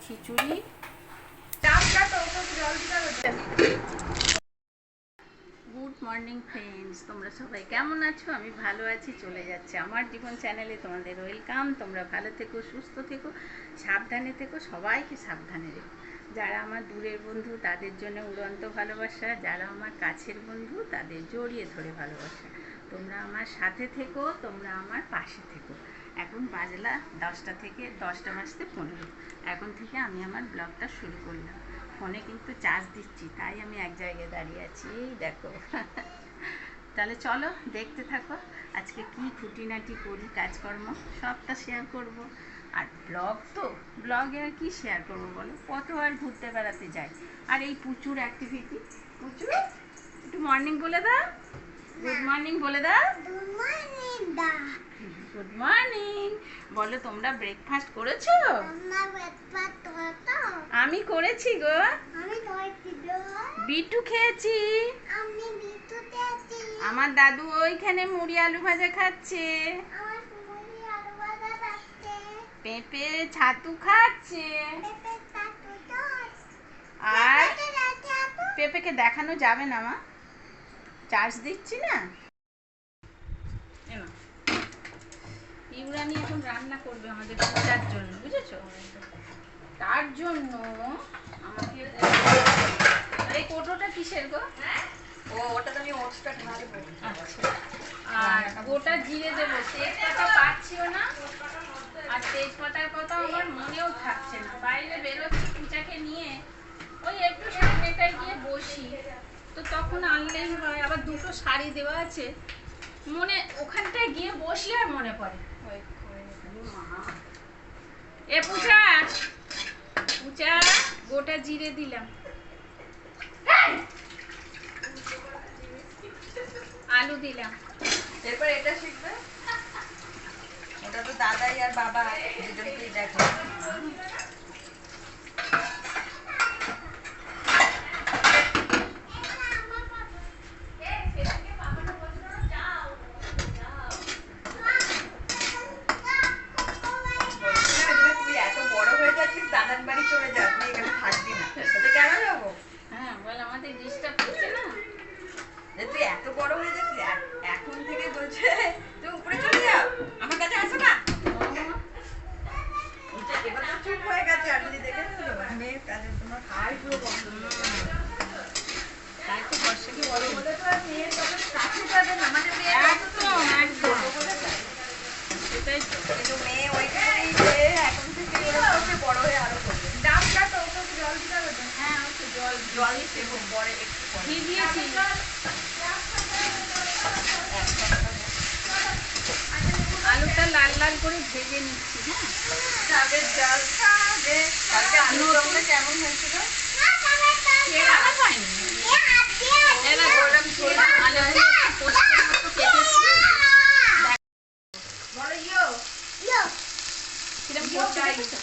খিচুড়ি। Good morning friends, তোমরা সবাই কেমন আছো? আমি ভালো আছি। চলে যাচ্ছে আমার জীবন চ্যানেলে তোমাদের ওয়েলকাম। তোমরা ভালো থেকো, সুস্থ থেকো, সাবধানে থেকো, সবাইকে সাবধানে রেখো। যারা আমার দূরের বন্ধু তাদের জন্য উড়ন্ত ভালোবাসা, যারা আমার কাছের বন্ধু তাদের জড়িয়ে ধরে ভালোবাসা। তোমরা আমার সাথে থেকো, তোমরা আমার পাশে থেকো। এখন বাজলা 10টা থেকে 10টা বাজতে 15। এখন থেকে আমি আমার ব্লগটা শুরু করলাম। ফোনে কিন্তু চার্জ দিচ্ছি, তাই আমি এক জায়গায় দাঁড়িয়ে আছি। এই দেখো। তাহলে চলো দেখতে থাকো আজকে কি খুঁটিনাটি করি, কাজকর্ম সবটা শেয়ার করব। আর ব্লগে আর কি শেয়ার করবো বলো, কত আর ঘুরতে বেড়াতে যাই। আর এই প্রচুর অ্যাক্টিভিটি। প্রচুর একটু মর্নিং বলে দাও, গুড মর্নিং বলে দাও। গুড মর্নিং বলো। তোমরা ব্রেকফাস্ট করেছো? আমি করেছি গো। বিটু খেয়েছি। আমার দাদু ওইখানে মুড়ি আলু ভাজা খাচ্ছে। পেঁপে ছাতু খাচ্ছে। আর পেঁপেকে দেখানো যাবে না মা, চার্জ দিচ্ছি না। ইউরানি এখন রান্না করবে আমাদের পূজার জন্য, বুঝেছো? তার জন্য আমাকে এই কোটোটা কিসের গো? ওটাতে আমি ওটসটা ঢালবো। আচ্ছা, আর গোটা জিরে দেবো। তেজপাতা পাচ্ছিও না, আর তেজপাতার কথা আমার মনেও থাকছে না। বাইরে বেরোচ্ছি পূজাকে নিয়ে, ওই একটু সামনেটায় গিয়ে বসি, তো তখন আনলেই হয়। আবার দুটো শাড়ি দেওয়া আছে, মনে ওখানটায় গিয়ে বসি আর মনে পড়ে। এ পূজা, পূজা গোটা জিরে দিলাম, আলু দিলাম। এরপর এটা শিখবে। ওটা তো দাদাই আর বাবা দুজনকেই দেখো। এত বড় হয়ে যাচ্ছিস, দাদার বাড়ি চলে যা, তুই এখানে থাকবি না। সাথে কেন যাবো? হ্যাঁ বল, আমাদের ডিস্টার্ব করছে না। তুই এত বড় হয়ে যাচ্ছিস, এখন থেকে বলছে তুই উপরে চলে যাও, আমার কাছে আসো না। এবার তো চুপ হয়ে গেছে। আর যদি দেখে মেয়ের কাজে তোমার খাওয়াই পুরো বন্ধ। তাই তো বর্ষা কি বলে বলে তো আর মেয়ের কাছে যাবে না, মানে মেয়ে একদম একদম এটাই তো। কিন্তু মেয়ে ওইখানেই যে এখন থেকে ওরকম বড় হয়ে আরো করবে। ডাব কাটো, ওকে জল দিতে হবে তো। হ্যাঁ ওই তো জল দিতে খুব পরে একটু পরে। ঘি দিয়েছি। আলুটা লাল লাল করে ভেজে নিচ্ছি। হ্যাঁ, ডাবের জল খাবে। কালকে আলুর দমটা কেমন হয়েছিল? খারাপ হয়নি। এবার আলুগুলো একটু পোস্তের মতো কেটেছি। বলো ইয়ো কিরম ইয়ো করছে গাই। দেখেছো?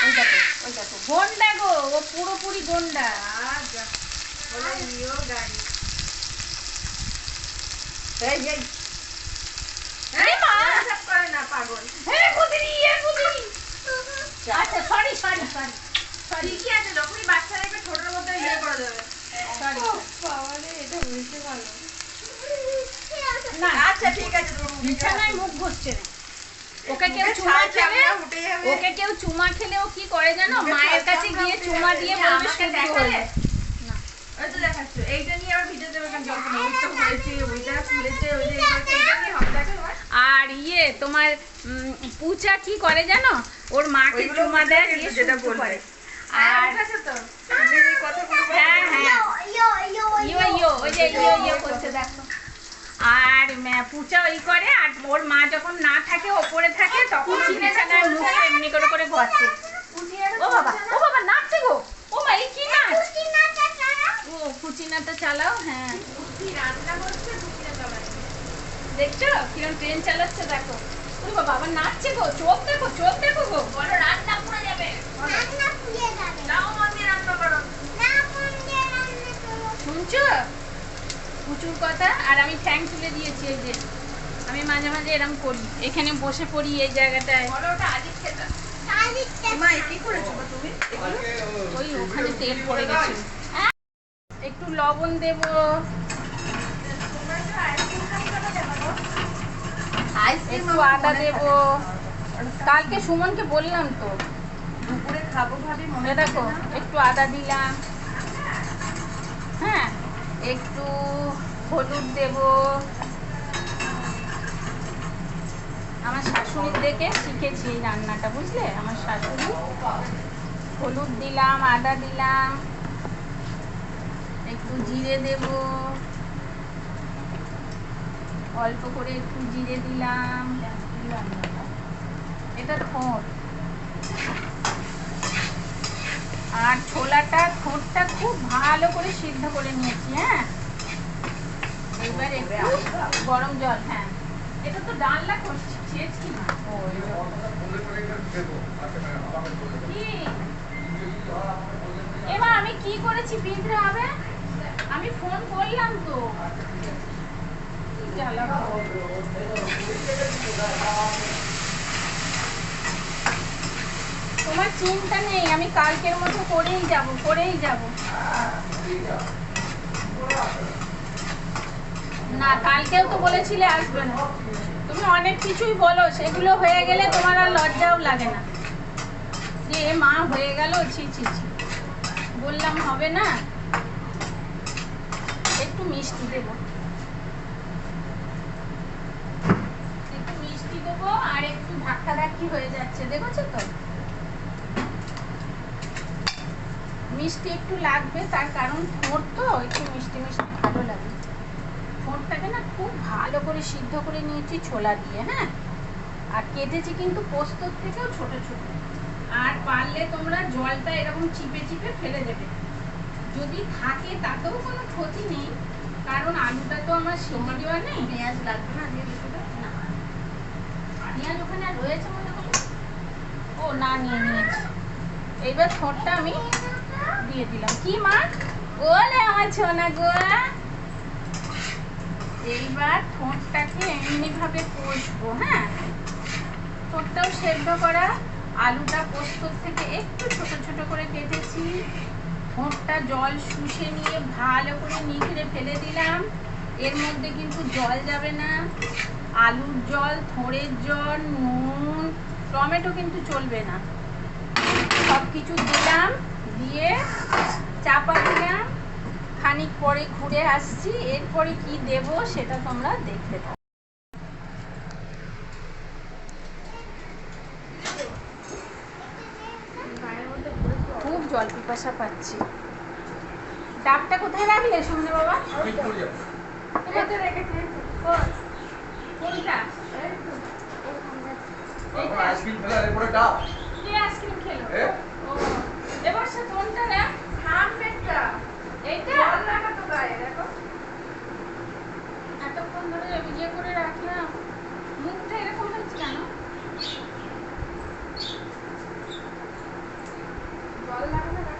ওই দেখো, ওই দেখো, গন্ডা গো, ও পুরোপুরি গন্ডা। আচ্ছা বলো ইয়ো গাই। এই এই আরে মা, সব করে না পাগল। হ্যাঁ কুদিনি, কুদিনি। আচ্ছা সরি সরি সরি সরি। ঠিকই আছে, যখনই বাচ্চা দেখবে ছোটর মধ্যে ইয়ে করে দেবে। সরি। বাবারে, এটা বুঝতে পারলো না আচ্ছা ঠিক আছে, তোর বিছানায় মুখ ঘষছে না। ওকে কেউ চুমা খেলে, ওকে কেউ চুমা খেলে ও কি করে জানো? মায়ের কাছে গিয়ে চুমা দিয়ে বলবে শুদ্ধ হয়ে। ওই তো দেখাচ্ছ, এইটা নিয়ে আবার ভিডিও দেবে কেন? যখন এইটা হয়েছে, ওইটা ফুলেছে, ওই যে এইটা হয়েছে, এইটা নিয়ে হবে দেখো। আর ইয়ে তোমার পূজা কি করে জানো? ওর মাকে ওইগুলো চুমা দেয়, বুঝে দিয়ে যেটা শুদ্ধ বলবে। করে। আর আর আছে তো তুমি এই কথাগুলো বলো। হ্যাঁ হ্যাঁ, ইয়ো ইয়ো, ওই যে ইয়ো ইয়ো করছে দেখো। আর পূজা ওই করে, আর ওর মা যখন না থাকে, ওপরে থাকে, তখন ও বিছানায় মুখে এমনি করে করে ঘষে। ও বাবা, ও বাবা নাচছে গো। ও মা, এই কি নাচ? ও কুচিনাটা চালাও। হ্যাঁ কি রান্না করছে, বুঝতে পারবে। দেখছো কিরম ট্রেন চালাচ্ছে দেখো। ও বাবা, আবার নাচছে গো। চোখ দেখো, চোখ দেখো গো। বলো রান্না পুড়ে যাবে। যাও মন দিয়ে রান্না করো। শুনছো প্রচুর কথা। আর আমি ঠ্যাং তুলে দিয়েছি, এই যে আমি মাঝে মাঝে এরম করি, এখানে বসে পড়ি এই জায়গাটায়। বলো ওটা আজকে খেতে। মা কি করেছো গো তুমি? ওই ওখানে তেল পড়ে গেছে। একটু লবণ দেব, একটু আদা দেব। কালকে সুমনকে বললাম তো, দুপুরে খাবো ভাবি মনে দেখো একটু আদা দিলাম, হ্যাঁ, একটু হলুদ দেব। আমার শাশুড়ির দেখে শিখেছি এই রান্নাটা, বুঝলে? আমার শাশুড়ি। হলুদ দিলাম, আদা দিলাম, একটু জিরে দেব, অল্প করে একটু জিরে দিলাম। এটা ঠোঁট, আর ঠোঁটটা খুব ভালো করে সিদ্ধ করে নিয়েছি। হ্যাঁ, এবার একটু গরম জল। হ্যাঁ, এটা তো ডালনা করছি, ছেঁচছি না। কি এবার আমি কি করেছি বিদ্রে হবে? আমি ফোন করলাম তো। তোমার চিন্তা নেই, আমি কালকের মতো করেই যাব। না, কালকেও তো বলেছিলে আসবে না। তুমি অনেক কিছুই বলো, সেগুলো হয়ে গেলে তোমার আর লজ্জাও লাগে না যে মা হয়ে গেল। ছি ছি ছি, বললাম হবে না। একটু মিষ্টি দেবো, আর একটু ধাক্কি হয়ে যাচ্ছে, দেখেছো তো? মিষ্টি একটু লাগবে, তার কারণ ঠোঁট তো একটু মিষ্টি মিষ্টি ভালো লাগে। ঠোঁটটাকে না খুব ভালো করে সিদ্ধ করে নিয়েছি ছোলা দিয়ে। হ্যাঁ, আর কেটেছি কিন্তু পোস্তর থেকেও ছোট ছোট। আর পারলে তোমরা জলটা এরকম চিপে চিপে ফেলে দেবে, যদি থাকে তাতেও কোনো ক্ষতি নেই, কারণ আলুটা তো আমার সিদ্ধ দেওয়া নেই। পেঁয়াজ লাগবে না দিয়ে কিছুটা? না, পেঁয়াজ ওখানে আর রয়েছে মনে করি। ও না, নিয়েছি। এইবার ঠোঁটটা আমি দিয়ে দিলাম। কি মা ওলে আমার ছোনা গো, এইবার ঠোঁটটাকে এমনি ভাবে কষবো। হ্যাঁ, ঠোঁটটাও সেদ্ধ করা, আলুটা পোস্তর থেকে একটু ছোট ছোট করে কেটেছি। ঠোঁটটা জল শুষে নিয়ে ভালো করে নিগড়ে ফেলে দিলাম। এর মধ্যে কিন্তু জল যাবে না, আলুর জল, থোড়ের জল, নুন, টমেটো কিন্তু চলবে না। সব কিছু দিলাম, দিয়ে চাপা দিলাম। খানিক পরে ঘুরে আসছি, এরপরে কি দেব সেটা তোমরা দেখতে পাও। খুব জল পিপাসা পাচ্ছি। ডাবটা কোথায় রাখলে সুমনে বাবা? এই তো রেখেছি। কোনটা? আইসক্রিম খেলা এরপরে ডাব কে আইসক্রিম খেলো? এ ও, এবার সে কোনটা রে? সামনেরটা। এইটা? জল রাখা তো গায়ে, দেখো। এতক্ষণ ধরে ইয়ে করে রাখলাম, মুখটা এরকম হচ্ছে কেন? জল লাগবে না।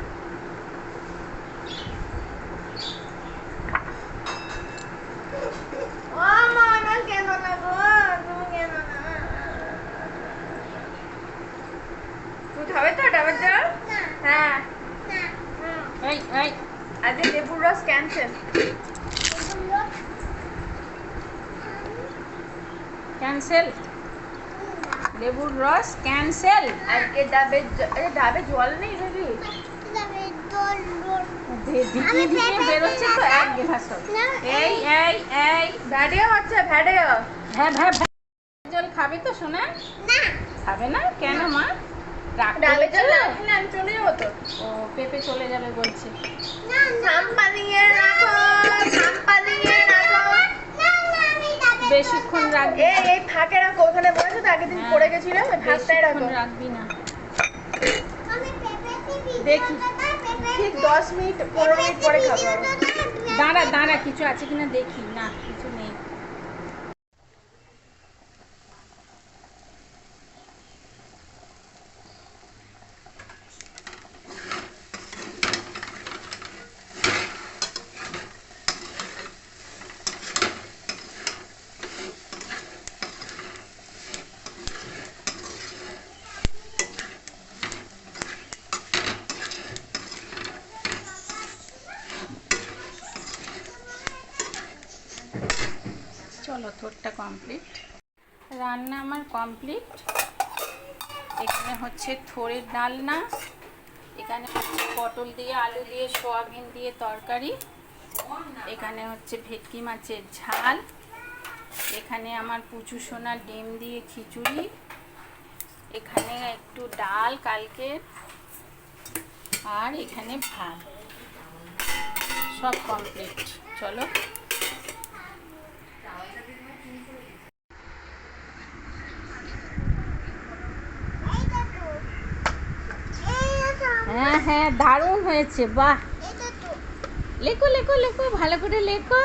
ও মা, না কেন না গো, তুমি কেন না? তুমি খাবে তো ডাবের জল? হ্যাঁ। এই এই আজকে লেবুর রস ক্যান্সেল। ক্যান্সেল, লেবুর রস ক্যান্সেল। আজকে ডাবে জল নেই বেবি। ভিকিয়ে বেরোচ্ছে তো এক গ্লাস হবে। এই এই এই ভ্যাডিও হচ্ছে, ভ্যাডিও। হ্যাঁ হ্যাঁ, জল খাবে তো শোনা? খাবে না কেন মা? রাগ ডাবের জল করেছে? না খেলে আমি চলে যাবো তো। ও, পেঁপে চলে যাবে বলছে। সাম্পা দিয়ে রাখো, সাম্পা দিয়ে রাখো। বেশিক্ষণ রাখবি না। এই ফাঁকে রাখো, ওখানে বলেছো তো আগের দিন পড়ে গেছিল, ফাঁকটাই রাখো। বেশিক্ষণ রাখবি না। দেখি ঠিক 10 মিনিট 15 মিনিট পরে খাবো। দাঁড়া দাঁড়া, কিছু আছে কিনা দেখি। না, কিছু নেই। থোরটা কমপ্লিট, রান্না আমার কমপ্লিট। এখানে হচ্ছে থোরের ডালনা, এখানে হচ্ছে পটল দিয়ে আলু দিয়ে সোয়াবিন দিয়ে তরকারি, এখানে হচ্ছে ভেটকি মাছের ঝাল, এখানে আমার পুচু সোনা ডিম দিয়ে খিচুড়ি, এখানে একটু ডাল কালকের, আর এখানে ভাত, সব কমপ্লিট। চলো হ্যাঁ হ্যাঁ দারুণ হয়েছে, বাহ। লেখো লেখো লেখো, ভালো করে লেখো।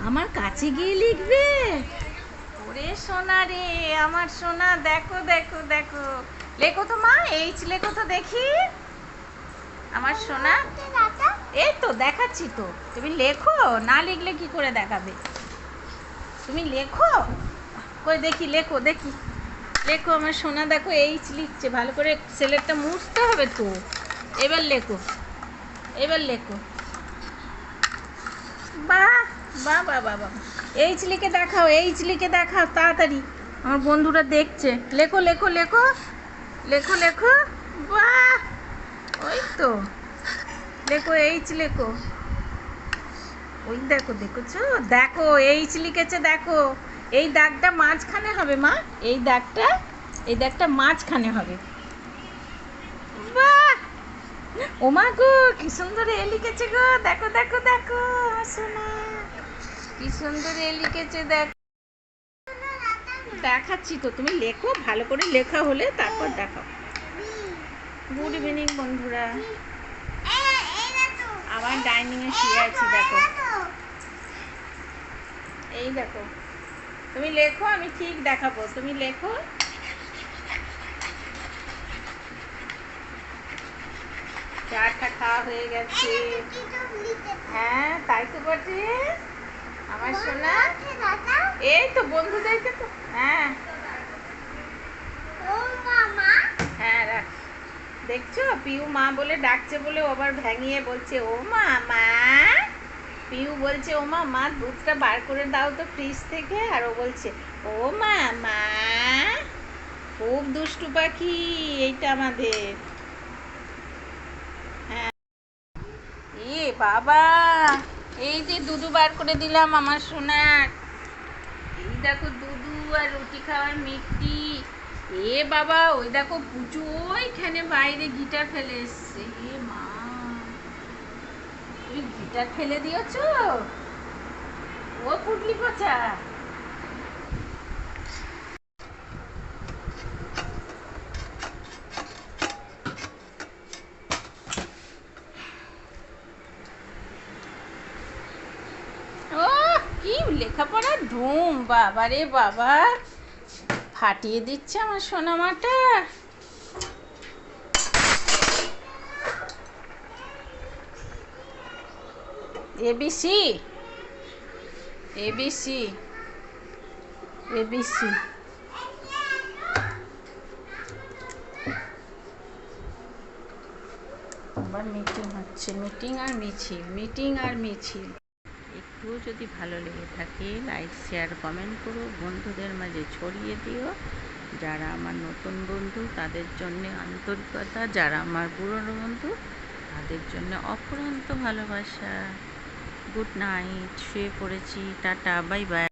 আমার কাছে গিয়ে লিখবে? ওরে সোনা রে, আমার সোনা, দেখো দেখো দেখো, লেখো তো মা, এইচ লেখো তো দেখি আমার সোনা। এই তো দেখাচ্ছি তো, তুমি লেখো, না লিখলে কি করে দেখাবে? তুমি লেখো, কই দেখি, লেখো দেখি, লেখো আমার সোনা, দেখো এইচ লিখছে, ভালো করে সেলেরটা মুছতে হবে তো। এবার লেখো, এবার লেখো, বাহ বাহ বাহ বাহ বাহ, এইচ লিখে দেখাও, এইচ লিখে দেখাও তাড়াতাড়ি, আমার বন্ধুরা দেখছে। লেখো লেখো লেখো লেখো লেখো, বাহ, ওই তো লেখো, এইচ লেখো, ওই দেখো, দেখেছো, দেখো এইচ লিখেছে, দেখো এই দাগটা মাঝখানে হবে মা, এই দাগটা মাঝখানে হবে। বাহ, ও মা গো, কি সুন্দর এ লিখেছে গো, দেখো দেখো দেখো আমার সোনা, কি সুন্দর এ লিখেছে, দেখো। দেখাচ্ছি তো, তুমি লেখো, ভালো করে লেখা হলে তারপর দেখাও। গুড ইভিনিং বন্ধুরা, আবার ডাইনিং এ শুয়ে আছি, দেখো, এই দেখো, তুমি লেখো, আমি ঠিক দেখাবো, তুমি লেখো। চাটা খাওয়া হয়ে গেছে, হ্যাঁ তাই তো বটে আমার সোনা, এই তো বন্ধুদেরকে তো, হ্যাঁ হ্যাঁ রাখ। দেখছো পিউ মা বলে ডাকছে বলে ও আবার ভ্যাঙিয়ে বলছে ও মা, পিউ বলছে ও মা দুধটা বার করে দাও তো ফ্রিজ থেকে, আর ও বলছে ও মা, খুব দুষ্টু পাখি এইটা আমাদের। হ্যাঁ, এ বাবা, এই যে দুধু বার করে দিলাম আমার সোনার, এই দেখো দুধু আর রুটি খাওয়ার মিষ্টি। এ বাবা, ওই দেখো পুচু ওইখানে বাইরে গিটার ফেলে এসছে, এ মা, তুমি গিটার ফেলে দিয়েছো? ও পুটলি পচা, ও কি লেখাপড়ার ধুম, বাবা রে বাবা, ফাটিয়ে দিচ্ছে আমার সোনামাটা। এবিসি এবিসি এবিসি, আবার মিটিং হচ্ছে, মিটিং আর মিছিল, মিটিং আর মিছিল। একটু যদি ভালো লেগে থাকে লাইক শেয়ার কমেন্ট করো, বন্ধুদের মাঝে ছড়িয়ে দিও। যারা আমার নতুন বন্ধু তাদের জন্য আন্তরিকতা, যারা আমার পুরনো বন্ধু তাদের জন্য অফুরন্ত ভালোবাসা। গুড নাইট, শুয়ে পড়েছি, টাটা, বাই বাই।